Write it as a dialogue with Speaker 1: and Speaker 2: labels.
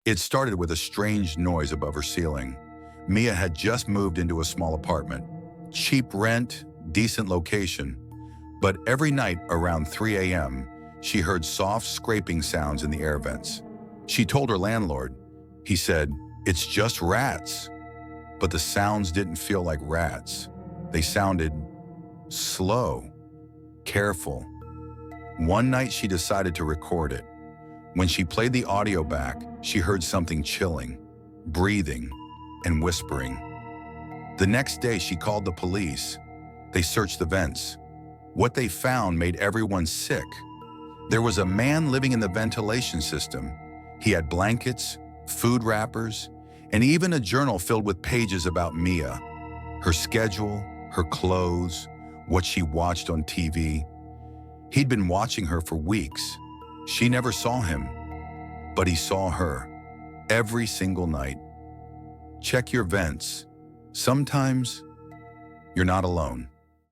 Speaker 1: It started with a strange noise above her ceiling. Mia had just moved into a small apartment. Cheap rent, decent location. But every night around 3 a.m., she heard soft scraping sounds in the air vents. She told her landlord. He said, "It's just rats." But the sounds didn't feel like rats. They sounded slow, careful. One night she decided to record it. When she played the audio back, she heard something chilling, breathing, and whispering. The next day she called the police. They searched the vents. What they found made everyone sick. There was a man living in the ventilation system. He had blankets, food wrappers, and even a journal filled with pages about Mia, her schedule, her clothes, what she watched on TV. He'd been watching her for weeks. She never saw him, but he saw her every single night. Check your vents. Sometimes you're not alone.